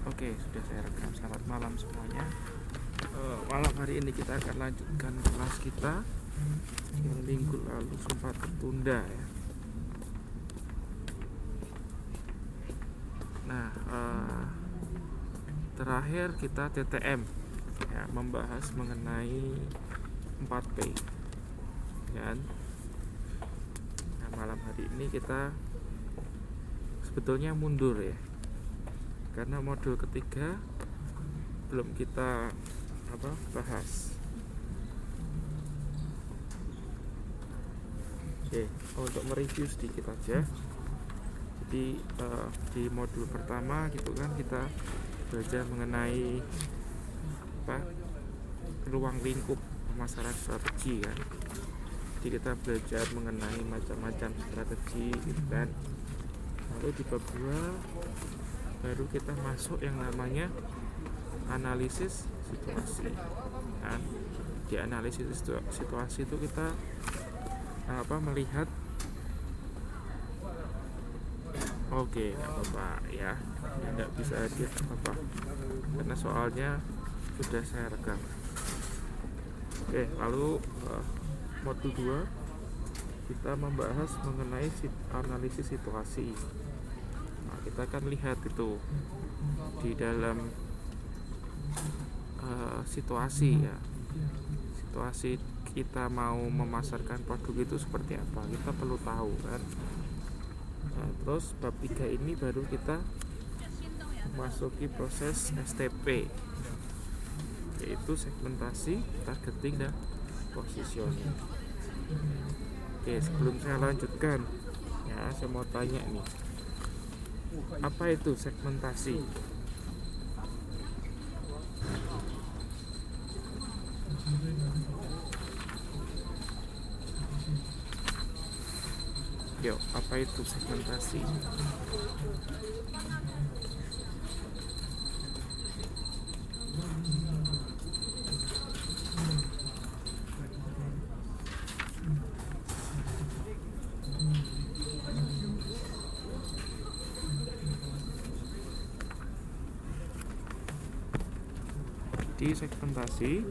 Oke, sudah saya rekam. Selamat malam semuanya. Malam hari ini kita akan lanjutkan kelas kita yang minggu lalu sempat tertunda ya. Nah, terakhir kita TTM ya, membahas mengenai 4P kan. Nah, malam hari ini kita sebetulnya mundur ya, karena modul ketiga belum kita bahas. Oke, untuk mereview sedikit aja. Jadi di modul pertama gitu kan kita belajar mengenai ruang lingkup pemasaran strategi kan. Jadi kita belajar mengenai macam-macam strategi gitu kan. Lalu di bab 2 baru kita masuk yang namanya analisis situasi kan. Di analisis situasi itu kita melihat oke, nggak apa-apa ya, nggak bisa hadir apa-apa karena soalnya sudah saya rekam. Oke, lalu modul 2 kita membahas mengenai analisis situasi. Nah, kita akan lihat itu di dalam situasi ya, situasi kita mau memasarkan produk itu seperti apa, kita perlu tahu kan. Nah, terus bab 3 ini baru kita memasuki proses STP, yaitu segmentasi, targeting, dan positioning. Oke, sebelum saya lanjutkan ya, saya mau tanya nih, apa itu segmentasi? Yo, apa itu segmentasi? Di segmentasi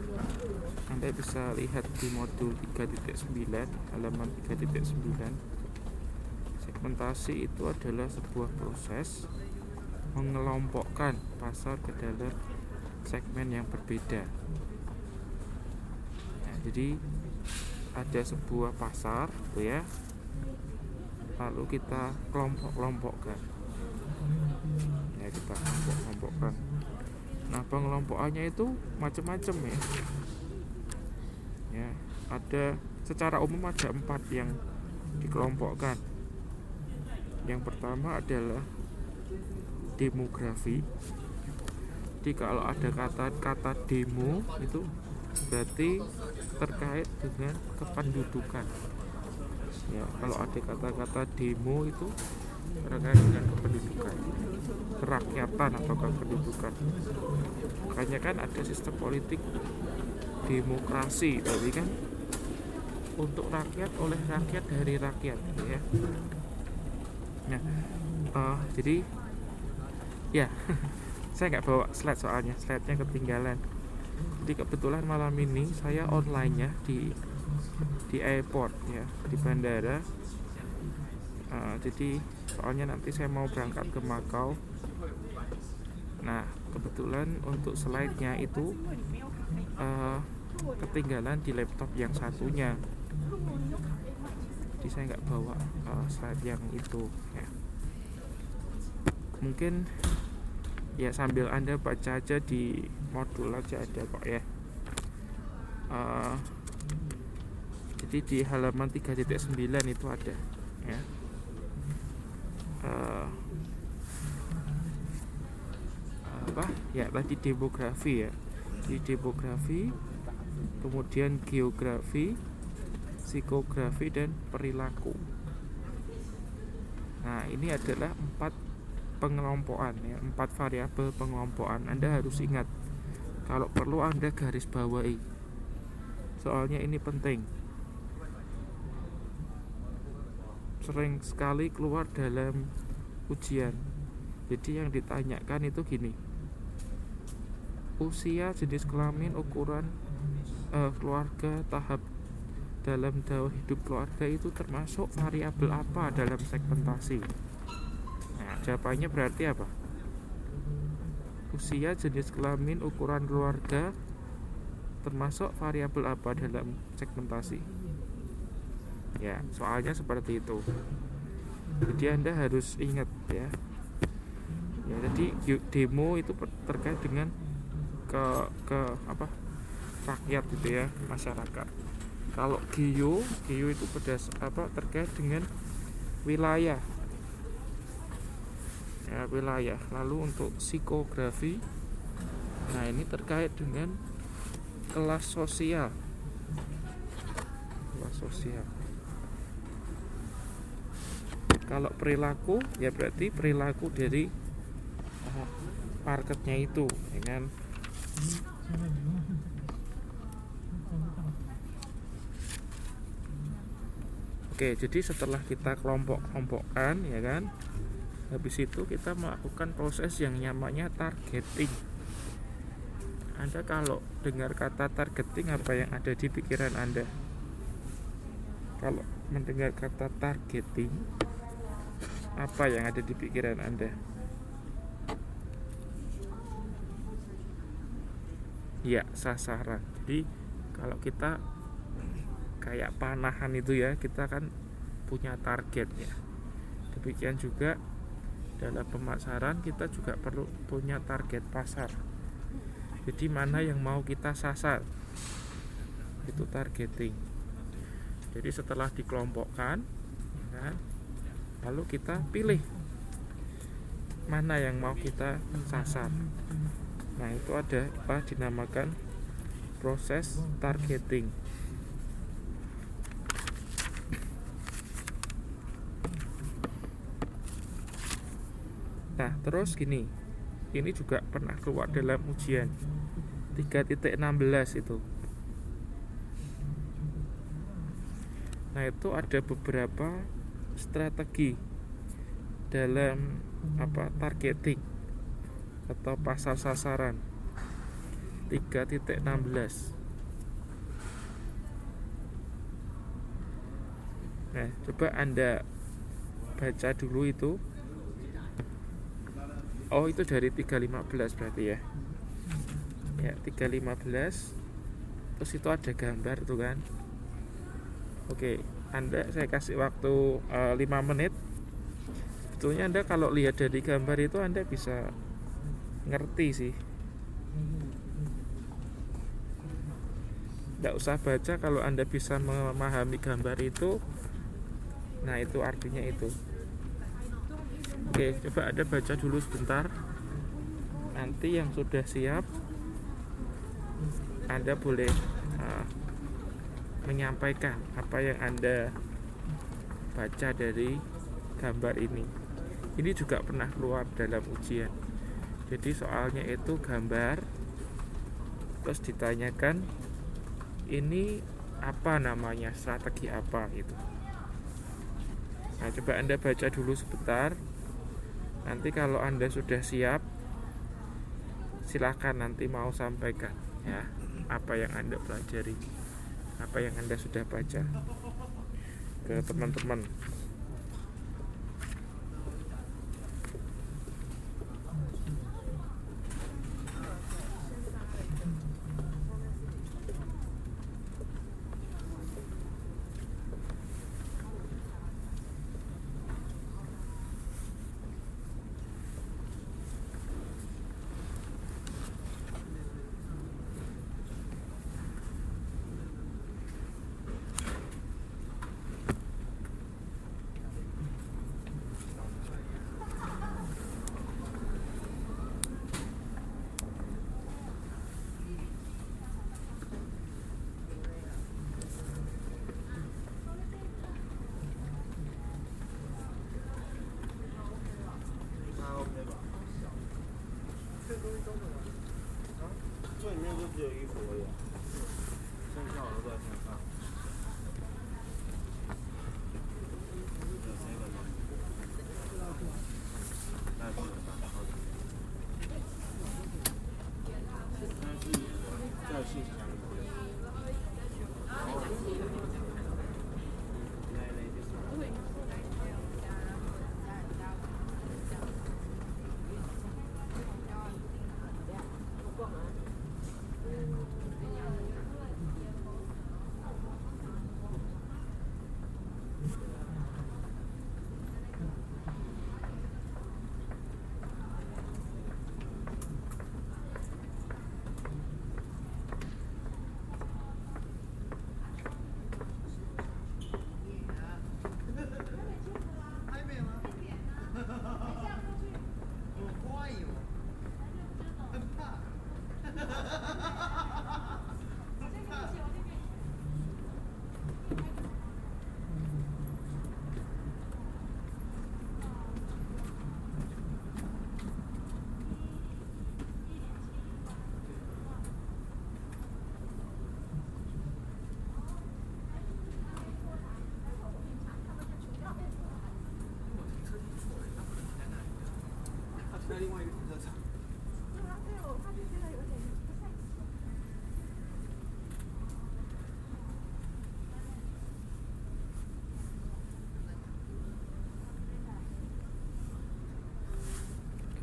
Anda bisa lihat di modul 3.9 halaman 3.9. Segmentasi itu adalah sebuah proses mengelompokkan pasar ke dalam segmen yang berbeda. Nah, jadi ada sebuah pasar tuh ya, lalu kita kelompok-kelompokkan ya, kita kelompok-kelompokkan. Nah, pengelompokannya itu macam-macam ya. Ya, ada secara umum ada 4 yang dikelompokkan. Yang pertama adalah demografi. Jadi kalau ada kata demo itu berarti terkait dengan kependudukan. Ya, kalau ada kata-kata demo itu terkait dengan kependudukan, kerakyatan atau kependudukan. Makanya kan ada sistem politik demokrasi, tapi kan untuk rakyat, oleh rakyat, dari rakyat ya. Nah, jadi ya saya nggak bawa slide soalnya, slide-nya ketinggalan. Jadi kebetulan malam ini saya online-nya di airport ya, di bandara. Jadi soalnya nanti saya mau berangkat ke Makau. Nah, kebetulan untuk slide-nya itu ketinggalan di laptop yang satunya. Jadi saya nggak bawa slide yang itu ya. Mungkin ya sambil Anda baca aja di modul aja ada kok ya. Jadi di halaman 3.9 itu ada ya. Ya tadi demografi ya. Di demografi, kemudian geografi, psikografi, dan perilaku. Nah, ini adalah 4 pengelompokan ya, 4 variabel pengelompokan. Anda harus ingat, kalau perlu Anda garis bawahi, soalnya ini penting, sering sekali keluar dalam ujian. Jadi yang ditanyakan itu gini, usia, jenis kelamin, ukuran keluarga, tahap dalam daur hidup keluarga itu termasuk variabel apa dalam segmentasi? Nah, jawabannya berarti apa? Usia, jenis kelamin, ukuran keluarga termasuk variabel apa dalam segmentasi? Ya, soalnya seperti itu. Jadi Anda harus ingat ya. Ya, jadi demo itu terkait dengan ke apa? Rakyat gitu ya, masyarakat. Kalau geo itu terkait dengan wilayah. Ya, wilayah. Lalu untuk psikografi, nah ini terkait dengan kelas sosial. Kelas sosial. Kalau perilaku, ya berarti perilaku dari marketnya itu, ya kan? Oke, jadi setelah kita kelompok-kelompokkan, ya kan, habis itu kita melakukan proses yang namanya targeting. Anda kalau dengar kata targeting, apa yang ada di pikiran Anda? Kalau mendengar kata targeting, apa yang ada di pikiran Anda? Ya, sasaran. Jadi kalau kita kayak panahan itu ya, kita kan punya target ya. Demikian juga dalam pemasaran kita juga perlu punya target pasar. Jadi mana yang mau kita sasar, itu targeting. Jadi setelah dikelompokkan, kan, lalu kita pilih mana yang mau kita sasar. Nah, itu ada apa dinamakan proses targeting. Nah, terus gini, ini juga pernah keluar dalam ujian 3.16 itu. Nah, itu ada beberapa strategi dalam targeting atau pasar sasaran 3.16. Nah, coba Anda baca dulu itu. Oh, itu dari 3.15 berarti ya. Ya, 3.15. Terus itu ada gambar tuh kan. Oke, saya kasih waktu 5 menit. Sebetulnya Anda kalau lihat dari gambar itu Anda bisa ngerti sih. Nggak usah baca, kalau Anda bisa memahami gambar itu, nah itu artinya itu. Oke, coba Anda baca dulu sebentar. Nanti yang sudah siap, Anda boleh menyampaikan apa yang Anda baca dari gambar ini. Ini juga pernah keluar dalam ujian. Jadi soalnya itu gambar, terus ditanyakan ini apa namanya, strategi apa gitu. Nah, coba Anda baca dulu sebentar. Nanti kalau Anda sudah siap, silakan nanti mau sampaikan ya, apa yang Anda pelajari, apa yang Anda sudah baca ke teman-teman.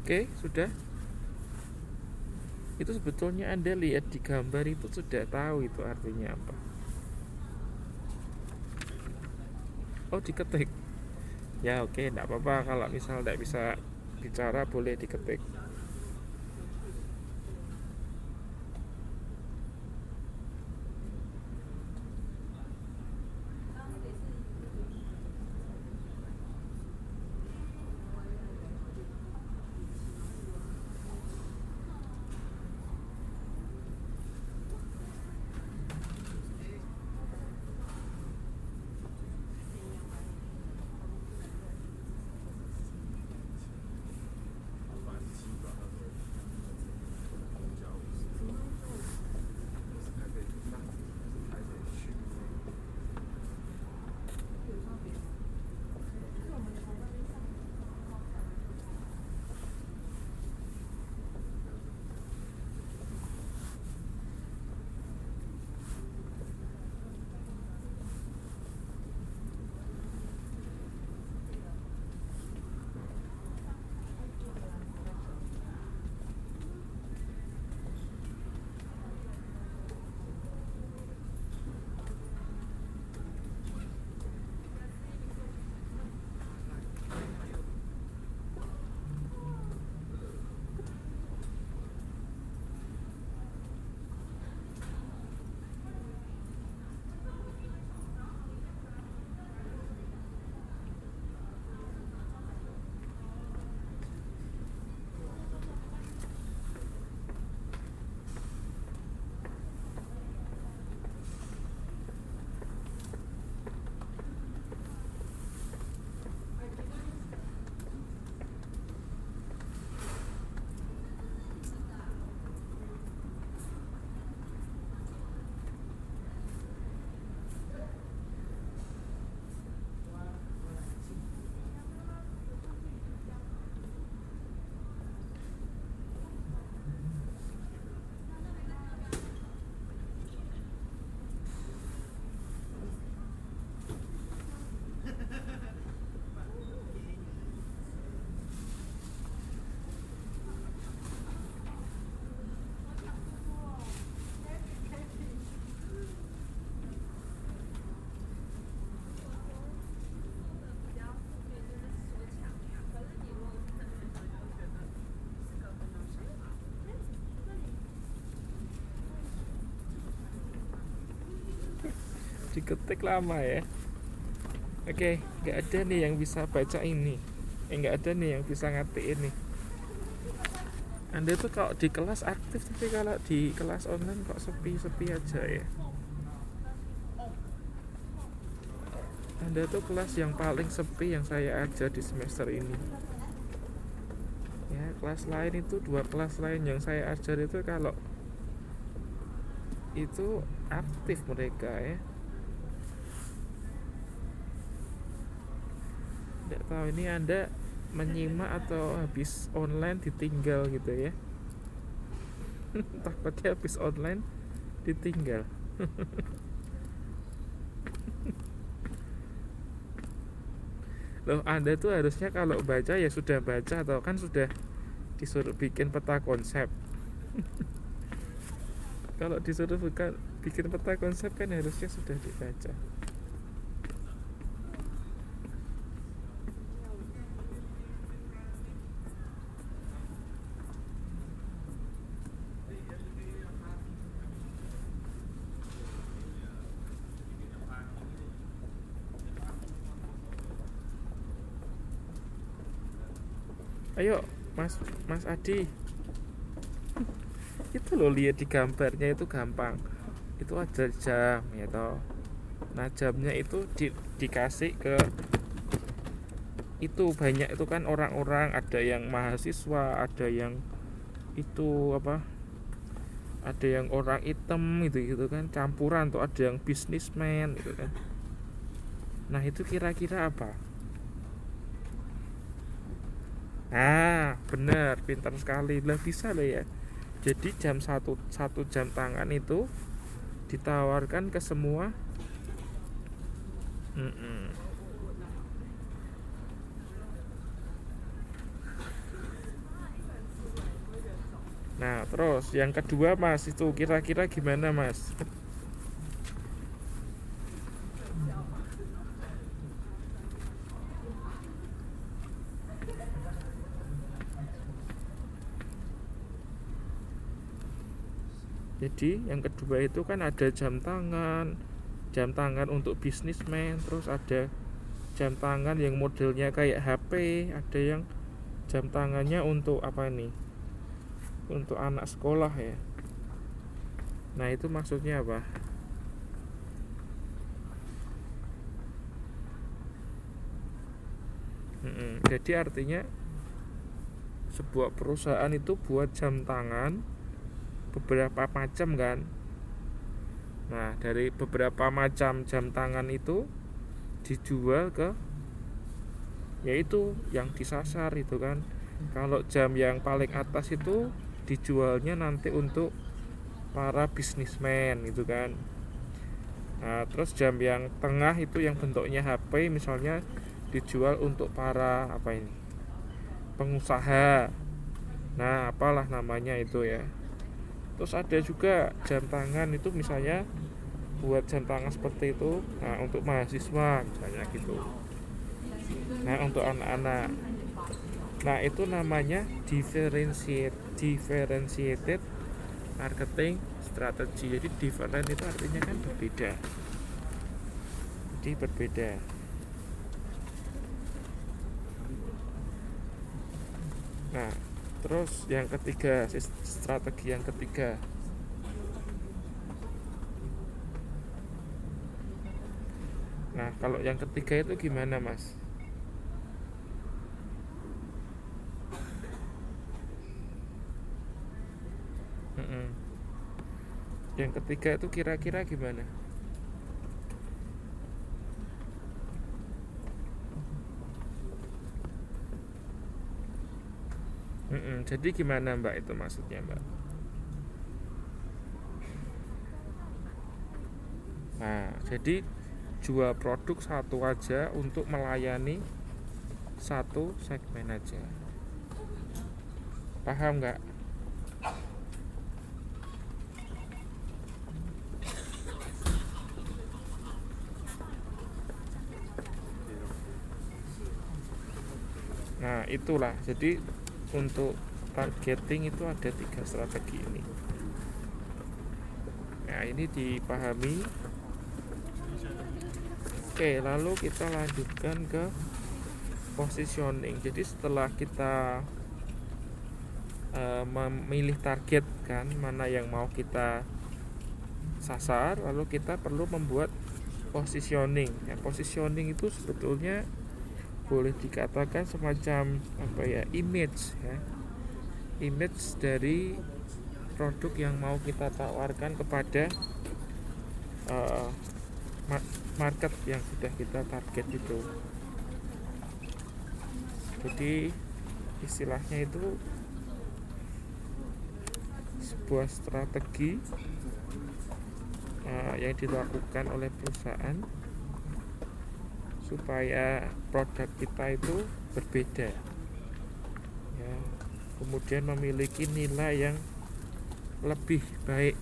Oke, sudah. Itu sebetulnya Anda lihat di gambar itu sudah tahu itu artinya apa. Oh, diketik. Ya oke, enggak apa-apa kalau misal tidak bisa bicara boleh diketik. Diketik lama ya. Oke, nggak ada nih yang bisa baca ini. Nggak ada nih yang bisa ngetik ini. Anda tuh kalau di kelas aktif, tapi kalau di kelas online kok sepi-sepi aja ya. Anda tuh kelas yang paling sepi yang saya ajar di semester ini. Ya, kelas lain itu 2 kelas lain yang saya ajar itu kalau itu aktif mereka ya. Tidak tahu ini Anda menyimak atau habis online ditinggal gitu ya. Takutnya habis online ditinggal. Loh, Anda tuh harusnya kalau baca ya sudah baca atau kan sudah disuruh bikin peta konsep. Kalau disuruh bikin peta konsep kan harusnya sudah dibaca. Ayo Mas Adi, itu loh lihat di gambarnya itu gampang. Itu ada jam ya toh. Nah jamnya itu dikasih ke itu banyak itu kan orang-orang, ada yang mahasiswa, ada yang itu apa, ada yang orang hitam gitu kan, campuran tuh, ada yang bisnismen gitu kan. Nah itu kira-kira apa? Benar, pintar sekali lah, bisa loh ya. Jadi satu jam tangan itu ditawarkan ke semua. Nah, terus yang kedua Mas, itu kira-kira gimana Mas? Jadi yang kedua itu kan ada jam tangan untuk bisnismen, terus ada jam tangan yang modelnya kayak HP, ada yang jam tangannya untuk apa nih? Untuk anak sekolah ya. Nah, itu maksudnya apa? Jadi artinya sebuah perusahaan itu buat jam tangan beberapa macam kan. Nah, dari beberapa macam jam tangan itu dijual ke, yaitu yang disasar itu kan. Kalau jam yang paling atas itu dijualnya nanti untuk para bisnismen gitu kan. Nah, terus jam yang tengah itu yang bentuknya HP misalnya dijual untuk para apa ini, pengusaha. Nah, apalah namanya itu ya. Terus ada juga jam tangan itu misalnya buat jam tangan seperti itu, nah untuk mahasiswa misalnya gitu. Nah, untuk anak-anak. Nah, itu namanya differentiated marketing strategy. Jadi different itu artinya kan berbeda. Jadi berbeda. Nah, terus yang ketiga, strategi yang ketiga. Nah, kalau yang ketiga itu gimana, Mas? Yang ketiga itu kira-kira gimana? Jadi gimana Mbak itu maksudnya Mbak? Nah, jadi jual produk satu aja untuk melayani satu segmen aja. Paham nggak? Nah, itulah. Jadi untuk targeting itu ada 3 strategi ini. Nah, ini dipahami. Oke, lalu kita lanjutkan ke positioning. Jadi setelah kita memilih target kan, mana yang mau kita sasar, lalu kita perlu membuat positioning. Ya, positioning itu sebetulnya boleh dikatakan semacam apa ya, image ya, image dari produk yang mau kita tawarkan kepada market yang sudah kita target itu. Jadi istilahnya itu sebuah strategi yang dilakukan oleh perusahaan supaya produk kita itu berbeda ya, kemudian memiliki nilai yang lebih baik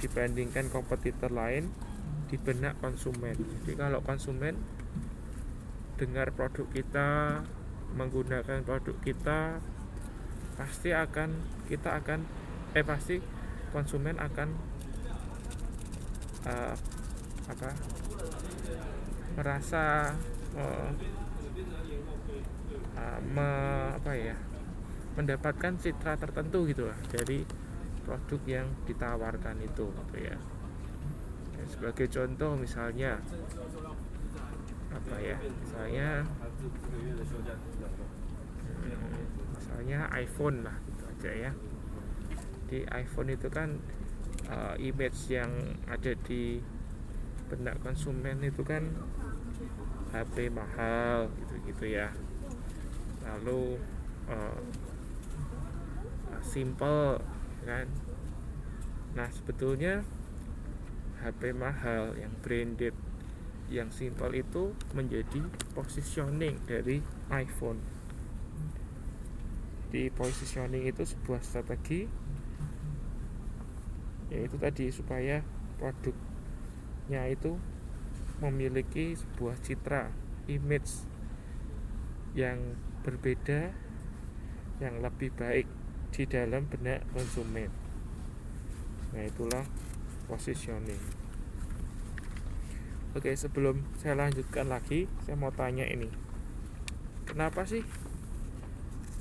dibandingkan kompetitor lain di benak konsumen. Jadi kalau konsumen dengar produk kita, menggunakan produk kita, pasti konsumen akan merasa mendapatkan citra tertentu gitu lah dari produk yang ditawarkan itu gitu ya. Sebagai contoh misalnya misalnya iPhone lah gitu aja ya. Di iPhone itu kan image yang ada di benak konsumen itu kan HP mahal gitu ya. lalu simple kan. Nah sebetulnya HP mahal yang branded yang simple itu menjadi positioning dari iPhone. Di positioning itu sebuah strategi, yaitu tadi supaya produknya itu memiliki sebuah citra, image yang berbeda, yang lebih baik di dalam benak konsumen. Nah itulah positioning. Oke, sebelum saya lanjutkan lagi, saya mau tanya ini, kenapa sih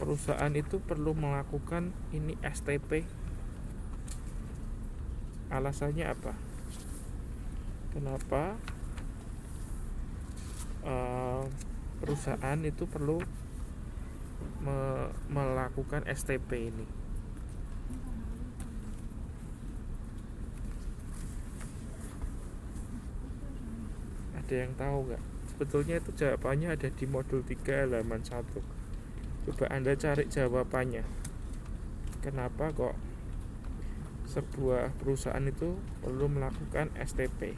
perusahaan itu perlu melakukan ini STP? Alasannya apa? Kenapa perusahaan itu perlu melakukan STP ini? Ada yang tahu nggak? Sebetulnya itu jawabannya ada di modul 3 halaman 1. Coba Anda cari jawabannya. Kenapa kok sebuah perusahaan itu perlu melakukan STP?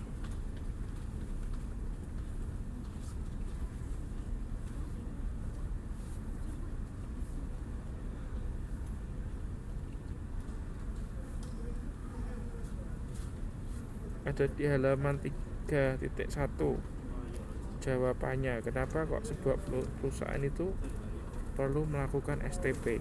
Ada di halaman 3.1 jawabannya. Kenapa kok sebuah perusahaan itu perlu melakukan STP?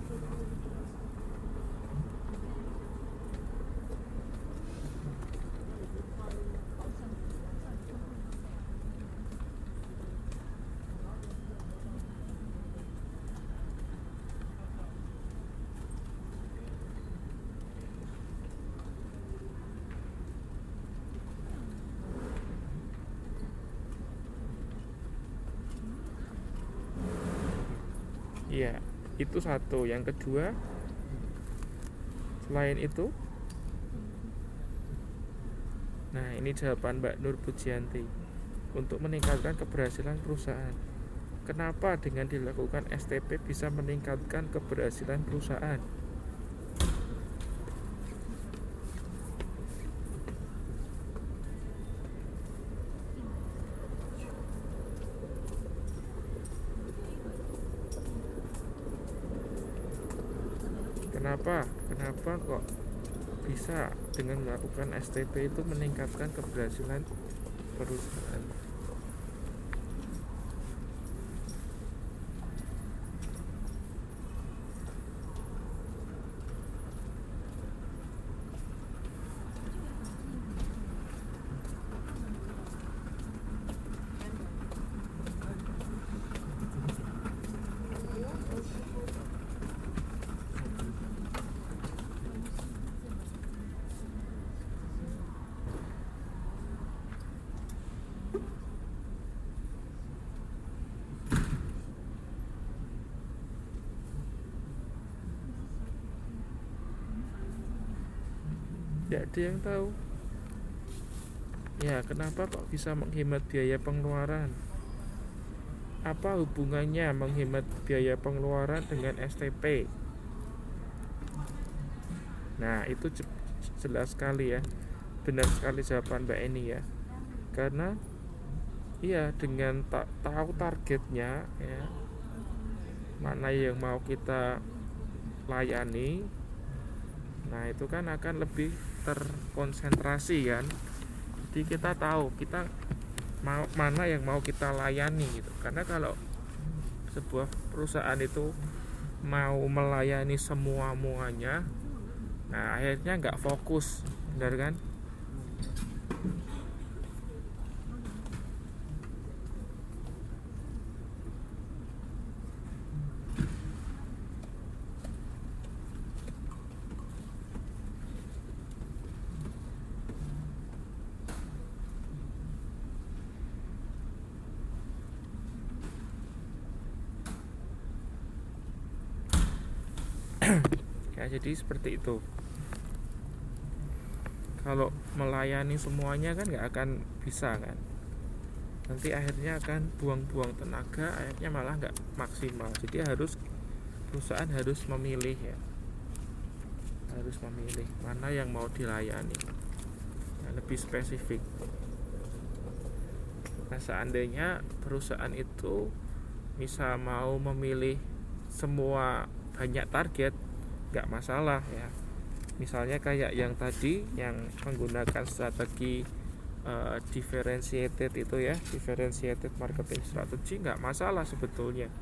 Iya, itu satu. Yang kedua, selain itu, nah ini jawaban Mbak Nur Pujianti, untuk meningkatkan keberhasilan perusahaan. Kenapa dengan dilakukan STP bisa meningkatkan keberhasilan perusahaan? Kenapa kok bisa dengan melakukan STP itu meningkatkan keberhasilan perusahaan? Tidak ada yang tahu. Ya, kenapa kok bisa menghemat biaya pengeluaran? Apa hubungannya menghemat biaya pengeluaran dengan STP? Nah, itu jelas sekali ya. Benar sekali jawaban Mbak Eni ya. Karena iya, dengan tahu targetnya ya, mana yang mau kita layani, nah itu kan akan lebih terkonsentrasi kan. Jadi kita tahu kita mau mana yang mau kita layani gitu. Karena kalau sebuah perusahaan itu mau melayani muanya, nah akhirnya nggak fokus, benar kan? Ya, jadi seperti itu. Kalau melayani semuanya kan nggak akan bisa kan. nanti akhirnya akan buang-buang tenaga, akhirnya malah nggak maksimal. Jadi perusahaan harus memilih ya, harus memilih mana yang mau dilayani, yang lebih spesifik. Nah, seandainya perusahaan itu misal mau memilih semua banyak target, nggak masalah ya. Misalnya kayak yang tadi yang menggunakan strategi differentiated itu ya, differentiated marketing strategy, nggak masalah sebetulnya,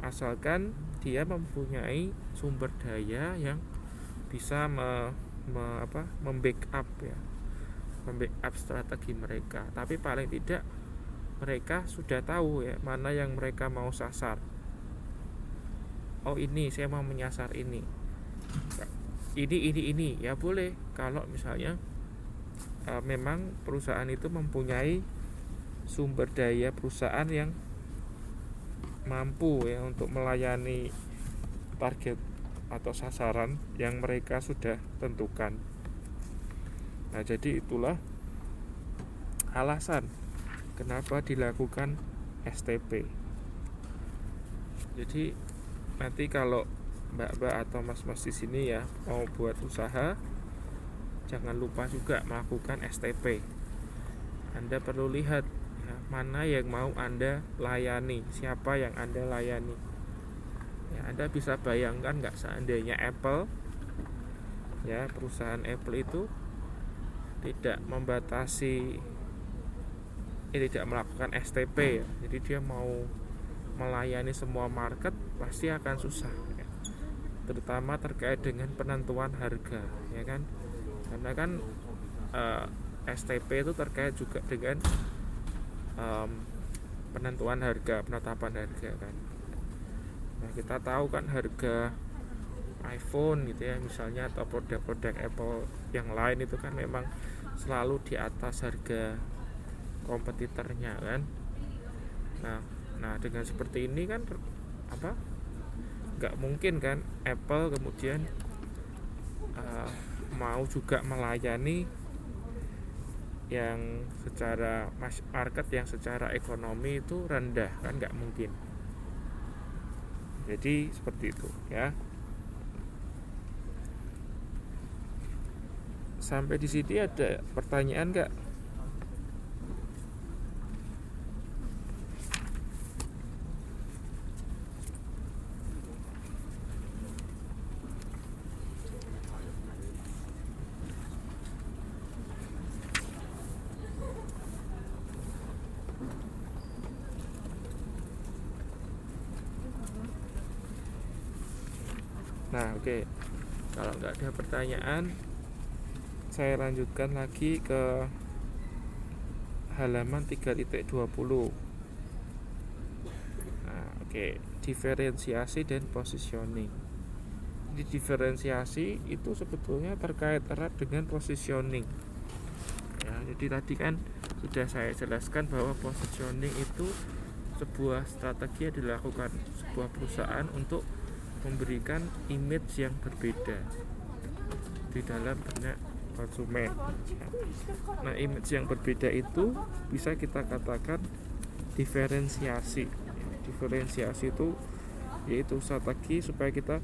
asalkan dia mempunyai sumber daya yang bisa membackup ya, membackup strategi mereka. Tapi paling tidak mereka sudah tahu ya mana yang mereka mau sasar. Oh, ini saya mau menyasar ini ya boleh, kalau misalnya memang perusahaan itu mempunyai sumber daya perusahaan yang mampu ya untuk melayani target atau sasaran yang mereka sudah tentukan. Nah, jadi itulah alasan kenapa dilakukan STP. Jadi nanti kalau mbak-mbak atau mas-mas di sini ya mau buat usaha, jangan lupa juga melakukan STP. Anda perlu lihat ya, mana yang mau Anda layani, siapa yang Anda layani. Ya, Anda bisa bayangkan nggak seandainya Apple ya, perusahaan Apple itu tidak tidak melakukan STP ya. Jadi dia mau melayani semua market pasti akan susah ya. Terutama terkait dengan penentuan harga ya kan. Karena kan STP itu terkait juga dengan penentuan harga, penetapan harga kan. Nah, kita tahu kan harga iPhone gitu ya misalnya, atau produk-produk Apple yang lain itu kan memang selalu di atas harga kompetitornya kan. Nah dengan seperti ini kan nggak mungkin kan Apple kemudian mau juga melayani yang secara market yang secara ekonomi itu rendah, kan nggak mungkin. Jadi seperti itu ya. Sampai di sini ada pertanyaan nggak? Nah, oke. Kalau nggak ada pertanyaan, saya lanjutkan lagi ke halaman 3.20. Nah, oke. Diferensiasi dan positioning. Jadi diferensiasi itu sebetulnya terkait erat dengan positioning. Ya, jadi tadi kan sudah saya jelaskan bahwa positioning itu sebuah strategi yang dilakukan sebuah perusahaan untuk memberikan image yang berbeda di dalam benak konsumen. Nah, image yang berbeda itu bisa kita katakan diferensiasi. Diferensiasi itu yaitu strategi supaya kita